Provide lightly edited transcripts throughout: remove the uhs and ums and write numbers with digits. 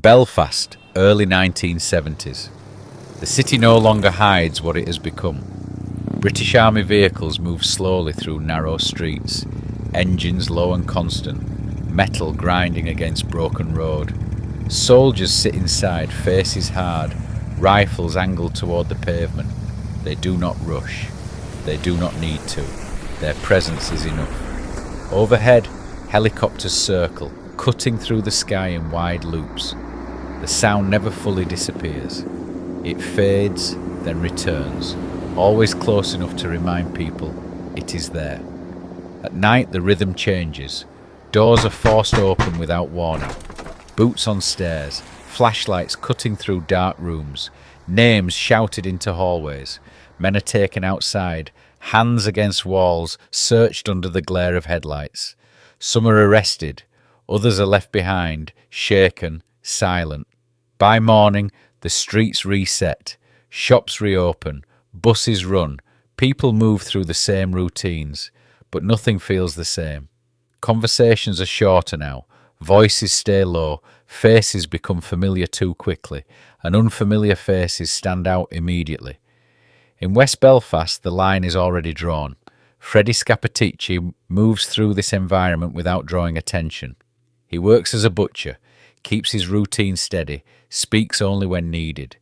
Belfast, early 1970s. The city no longer hides what it has become. British Army vehicles move slowly through narrow streets, engines low and constant, metal grinding against broken road. Soldiers sit inside, faces hard, rifles angled toward the pavement. They do not rush. They do not need to. Their presence is enough. Overhead, helicopters circle, cutting through the sky in wide loops. The sound never fully disappears. It fades, then returns, always close enough to remind people it is there. At night, the rhythm changes. Doors are forced open without warning. Boots on stairs, flashlights cutting through dark rooms, names shouted into hallways. Men are taken outside, hands against walls, searched under the glare of headlights. Some are arrested, others are left behind, shaken, silent. By morning, the streets reset, shops reopen, buses run, people move through the same routines, but nothing feels the same. Conversations are shorter now, voices stay low, faces become familiar too quickly, and unfamiliar faces stand out immediately. In West Belfast, the line is already drawn. Freddie Scappaticci moves through this environment without drawing attention. He works as a butcher, keeps his routine steady, speaks only when needed.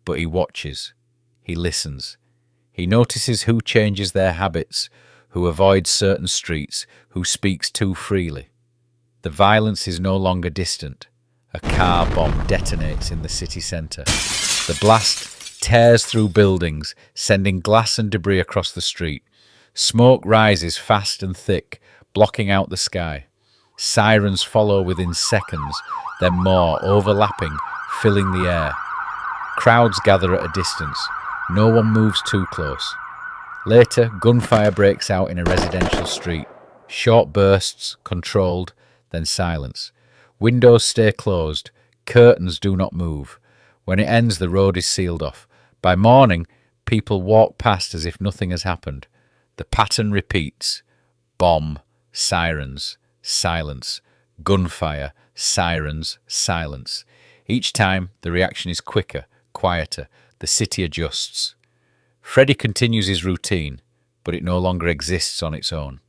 But he watches. He listens. He notices who changes their habits, who avoids certain streets, who speaks too freely. The violence is no longer distant. A car bomb detonates in the city centre. The blast tears through buildings, sending glass and debris across the street. Smoke rises fast and thick, blocking out the sky. Sirens follow within seconds, then more, overlapping, filling the air. Crowds gather at a distance. No one moves too close. Later, gunfire breaks out in a residential street. Short bursts, controlled, then silence. Windows stay closed. Curtains do not move. When it ends, the road is sealed off. By morning, people walk past as if nothing has happened. The pattern repeats. Bomb, sirens, silence, gunfire, sirens, silence. Each time, the reaction is quicker, quieter. The city adjusts. Freddie continues his routine, but it no longer exists on its own.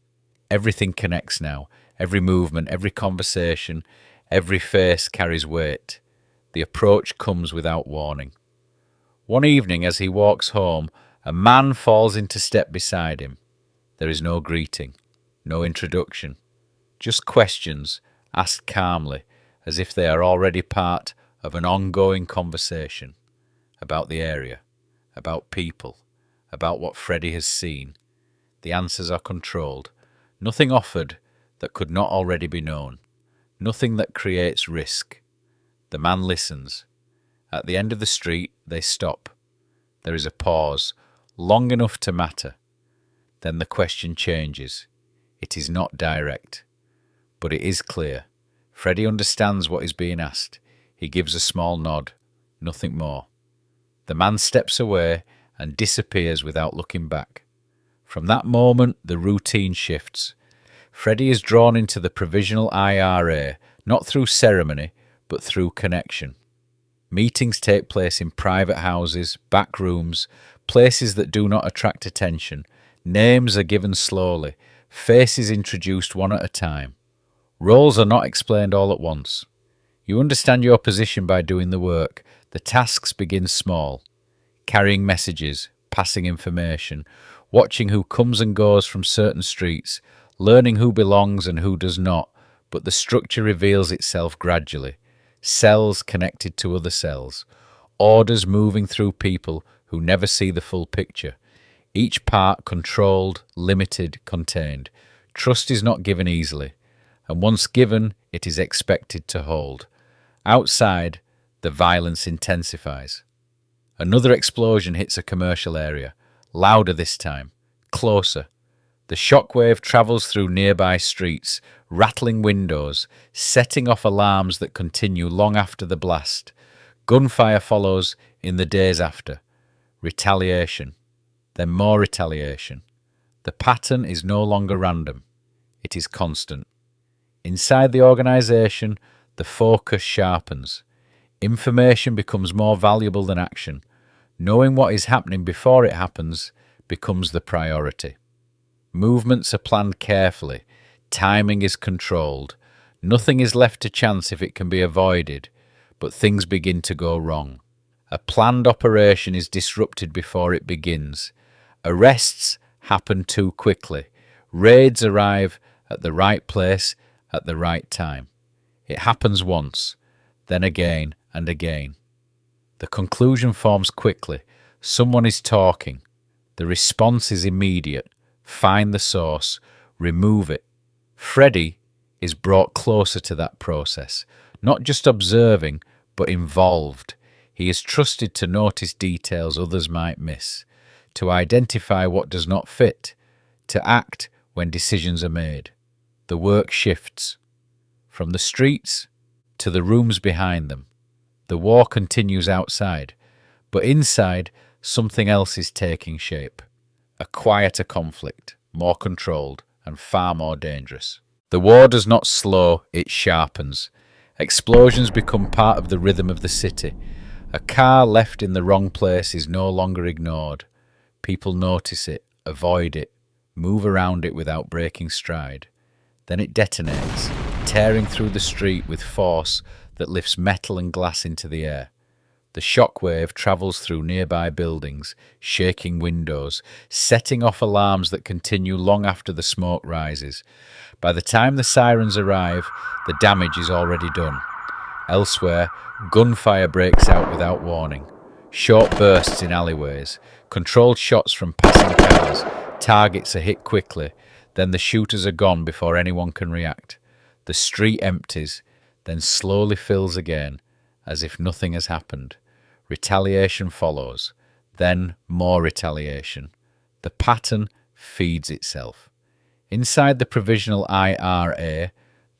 Everything connects now. Every movement, every conversation, every face carries weight. The approach comes without warning. One evening, as he walks home, a man falls into step beside him. There is no greeting, no introduction, just questions asked calmly, as if they are already part of an ongoing conversation about the area, about people, about what Freddie has seen. The answers are controlled, nothing offered that could not already be known, nothing that creates risk. The man listens. At the end of the street, they stop. There is a pause, long enough to matter. Then the question changes. It is not direct, but it is clear. Freddie understands what is being asked. He gives a small nod, nothing more. The man steps away and disappears without looking back. From that moment, the routine shifts. Freddie is drawn into the Provisional IRA, not through ceremony, but through connection. Meetings take place in private houses, back rooms, places that do not attract attention. Names are given slowly, faces introduced one at a time. Roles are not explained all at once. You understand your position by doing the work. The tasks begin small, carrying messages, passing information, watching who comes and goes from certain streets, learning who belongs and who does not, but the structure reveals itself gradually. Cells connected to other cells, orders moving through people who never see the full picture. Each part controlled, limited, contained. Trust is not given easily, and once given, it is expected to hold. Outside, the violence intensifies. Another explosion hits a commercial area, louder this time, closer. The shockwave travels through nearby streets, rattling windows, setting off alarms that continue long after the blast. Gunfire follows in the days after. Retaliation. Then more retaliation. The pattern is no longer random. It is constant. Inside the organisation, the focus sharpens. Information becomes more valuable than action. Knowing what is happening before it happens becomes the priority. Movements are planned carefully. Timing is controlled. Nothing is left to chance if it can be avoided, but things begin to go wrong. A planned operation is disrupted before it begins. Arrests happen too quickly. Raids arrive at the right place at the right time. It happens once, then again and again. The conclusion forms quickly. Someone is talking. The response is immediate. Find the source. Remove it. Freddie is brought closer to that process, not just observing, but involved. He is trusted to notice details others might miss, to identify what does not fit, to act when decisions are made. The work shifts from the streets to the rooms behind them. The war continues outside, but inside something else is taking shape. A quieter conflict, more controlled and far more dangerous. The war does not slow, it sharpens. Explosions become part of the rhythm of the city. A car left in the wrong place is no longer ignored. People notice it, avoid it, move around it without breaking stride. Then it detonates, tearing through the street with force that lifts metal and glass into the air. The shockwave travels through nearby buildings, shaking windows, setting off alarms that continue long after the smoke rises. By the time the sirens arrive, the damage is already done. Elsewhere, gunfire breaks out without warning. Short bursts in alleyways, controlled shots from passing cars, targets are hit quickly, then the shooters are gone before anyone can react. The street empties, then slowly fills again, as if nothing has happened. Retaliation follows, then more retaliation. The pattern feeds itself. Inside the Provisional IRA,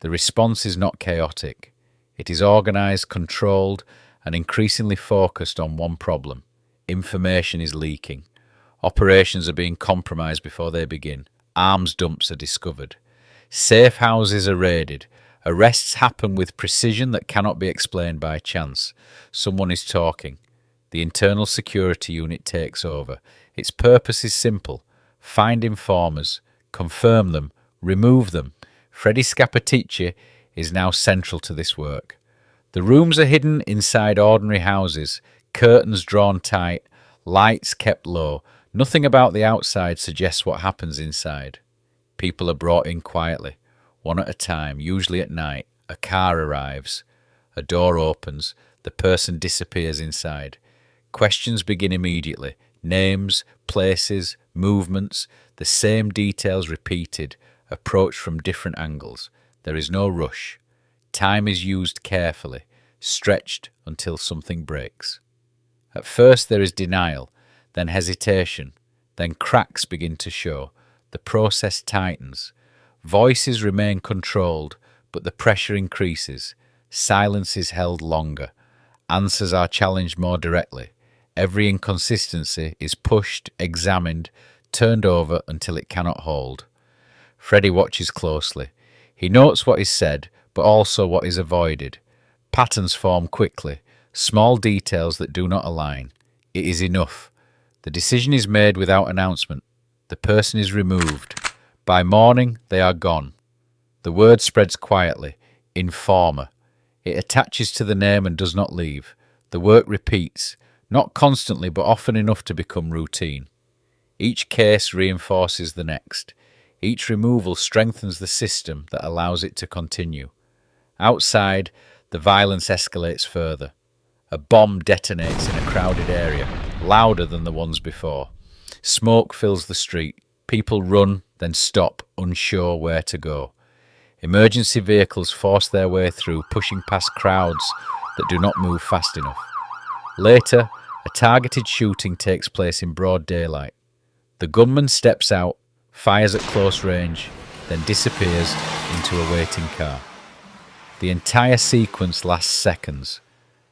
the response is not chaotic. It is organised, controlled, and increasingly focused on one problem. Information is leaking. Operations are being compromised before they begin. Arms dumps are discovered. Safe houses are raided. Arrests happen with precision that cannot be explained by chance. Someone is talking. The internal security unit takes over. Its purpose is simple. Find informers, confirm them, remove them. Freddie Scappaticci is now central to this work. The rooms are hidden inside ordinary houses, curtains drawn tight, lights kept low. Nothing about the outside suggests what happens inside. People are brought in quietly, one at a time, usually at night. A car arrives. A door opens. The person disappears inside. Questions begin immediately. Names, places, movements, the same details repeated, approached from different angles. There is no rush. Time is used carefully, stretched until something breaks. At first there is denial, then hesitation, then cracks begin to show. The process tightens. Voices remain controlled, but the pressure increases. Silence is held longer. Answers are challenged more directly. Every inconsistency is pushed, examined, turned over until it cannot hold. Freddie watches closely. He notes what is said, but also what is avoided. Patterns form quickly, small details that do not align. It is enough. The decision is made without announcement. The person is removed. By morning, they are gone. The word spreads quietly. Informer. It attaches to the name and does not leave. The work repeats, not constantly but often enough to become routine. Each case reinforces the next. Each removal strengthens the system that allows it to continue. Outside, the violence escalates further. A bomb detonates in a crowded area, louder than the ones before. Smoke fills the street. People run, then stop, unsure where to go. Emergency vehicles force their way through, pushing past crowds that do not move fast enough. Later, a targeted shooting takes place in broad daylight. The gunman steps out, fires at close range, then disappears into a waiting car. The entire sequence lasts seconds.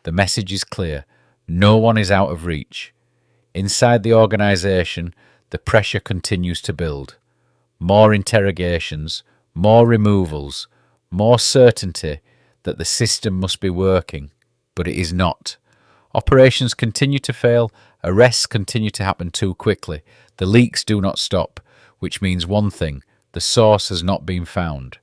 The message is clear. No one is out of reach. Inside the organisation, the pressure continues to build. More interrogations, more removals, more certainty that the system must be working. But it is not. Operations continue to fail, arrests continue to happen too quickly, the leaks do not stop, which means one thing: the source has not been found.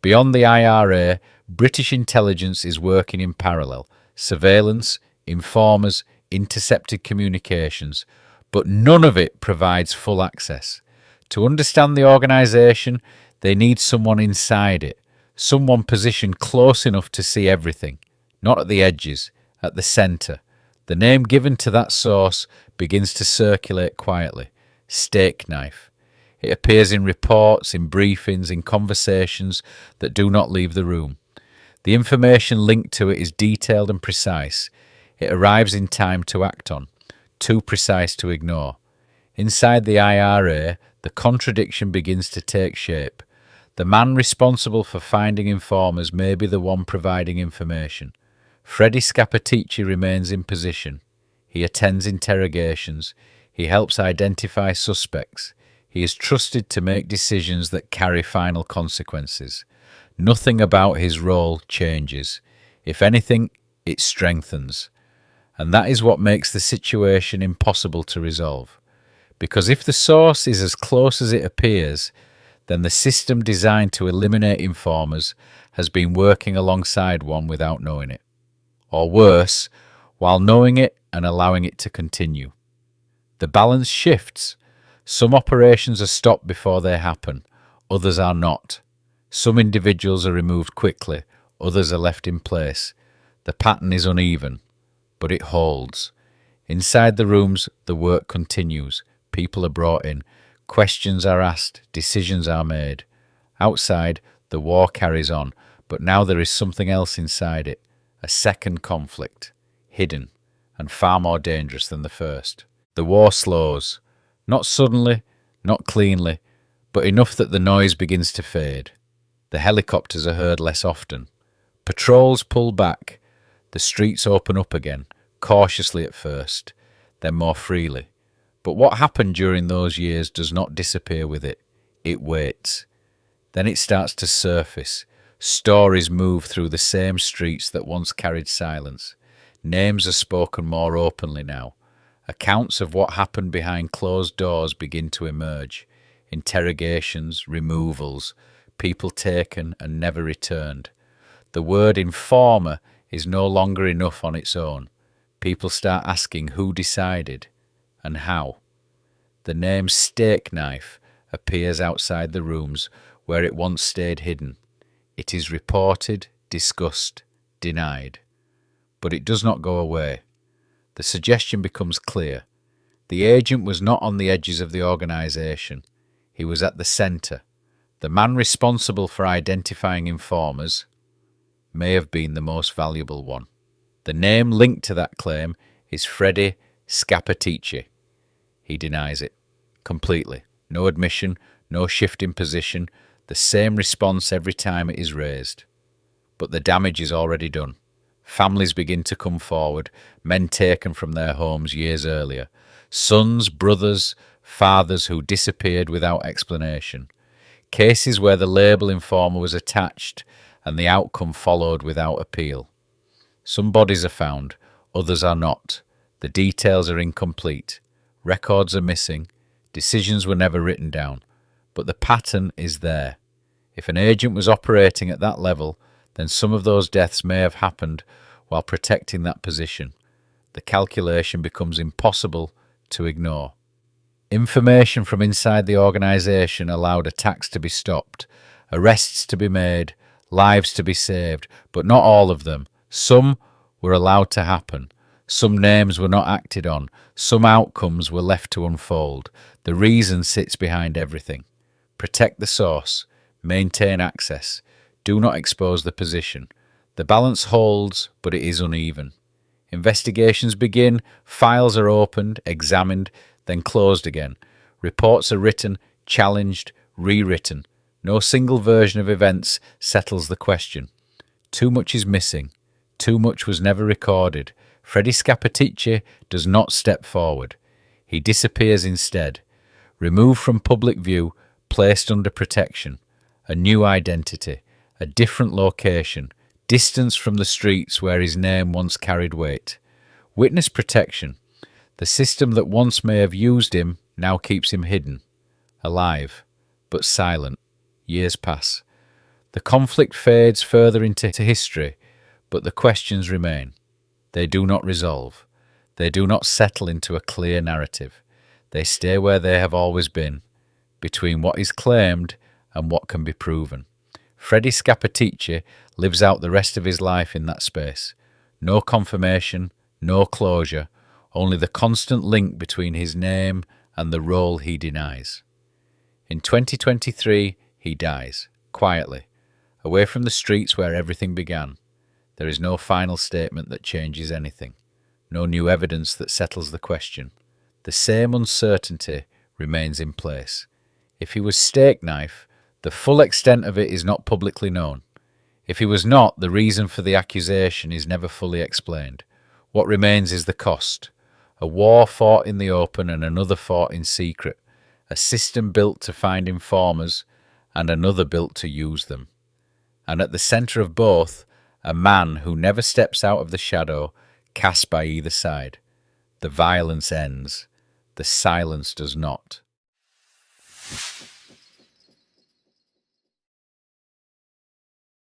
Beyond the IRA, British intelligence is working in parallel: surveillance, informers, intercepted communications, but none of it provides full access. To understand the organisation, they need someone inside it, someone positioned close enough to see everything, not at the edges, at the centre. The name given to that source begins to circulate quietly: Stakeknife. It appears in reports, in briefings, in conversations that do not leave the room. The information linked to it is detailed and precise. It arrives in time to act on, too precise to ignore. Inside the IRA, the contradiction begins to take shape. The man responsible for finding informers may be the one providing information. Freddie Scappaticci remains in position. He attends interrogations. He helps identify suspects. He is trusted to make decisions that carry final consequences. Nothing about his role changes. If anything, it strengthens. And that is what makes the situation impossible to resolve. Because if the source is as close as it appears, then the system designed to eliminate informers has been working alongside one without knowing it. Or worse, while knowing it and allowing it to continue. The balance shifts. Some operations are stopped before they happen, others are not. Some individuals are removed quickly, others are left in place. The pattern is uneven, but it holds. Inside the rooms, the work continues. People are brought in. Questions are asked. Decisions are made. Outside, the war carries on, but now there is something else inside it. A second conflict, hidden and far more dangerous than the first. The war slows, not suddenly, not cleanly, but enough that the noise begins to fade. The helicopters are heard less often. Patrols pull back. The streets open up again, cautiously at first, then more freely. But what happened during those years does not disappear with it. It waits. Then it starts to surface. Stories move through the same streets that once carried silence. Names are spoken more openly now. Accounts of what happened behind closed doors begin to emerge. Interrogations, removals, people taken and never returned. The word informer is no longer enough on its own. People start asking who decided and how. The name Stakeknife appears outside the rooms where it once stayed hidden. It is reported, discussed, denied. But it does not go away. The suggestion becomes clear. The agent was not on the edges of the organisation. He was at the centre. The man responsible for identifying informers may have been the most valuable one. The name linked to that claim is Freddie Scappaticci. He denies it completely. No admission, no shift in position, the same response every time it is raised. But the damage is already done. Families begin to come forward, men taken from their homes years earlier, sons, brothers, fathers who disappeared without explanation, cases where the label informer was attached and the outcome followed without appeal. Some bodies are found, others are not. The details are incomplete. Records are missing. Decisions were never written down. But the pattern is there. If an agent was operating at that level, then some of those deaths may have happened while protecting that position. The calculation becomes impossible to ignore. Information from inside the organisation allowed attacks to be stopped, arrests to be made, lives to be saved, but not all of them. Some were allowed to happen. Some names were not acted on. Some outcomes were left to unfold. The reason sits behind everything. Protect the source. Maintain access. Do not expose the position. The balance holds, but it is uneven. Investigations begin, files are opened, examined, then closed again. Reports are written, challenged, rewritten. No single version of events settles the question. Too much is missing. Too much was never recorded. Freddie Scappaticci does not step forward. He disappears instead. Removed from public view, placed under protection. A new identity, a different location, Distance from the streets where his name once carried weight. Witness protection. The system that once may have used him now keeps him hidden, alive, but silent. Years pass. The conflict fades further into history, but the questions remain. They do not resolve. They do not settle into a clear narrative. They stay where they have always been, between what is claimed and what can be proven. Freddie Scappaticci lives out the rest of his life in that space. No confirmation, no closure, only the constant link between his name and the role he denies. In 2023, he dies, quietly, away from the streets where everything began. There is no final statement that changes anything, no new evidence that settles the question. The same uncertainty remains in place. If he was Stakeknife, the full extent of it is not publicly known. If he was not, the reason for the accusation is never fully explained. What remains is the cost. A war fought in the open and another fought in secret. A system built to find informers and another built to use them. And at the centre of both, a man who never steps out of the shadow, cast by either side. The violence ends. The silence does not.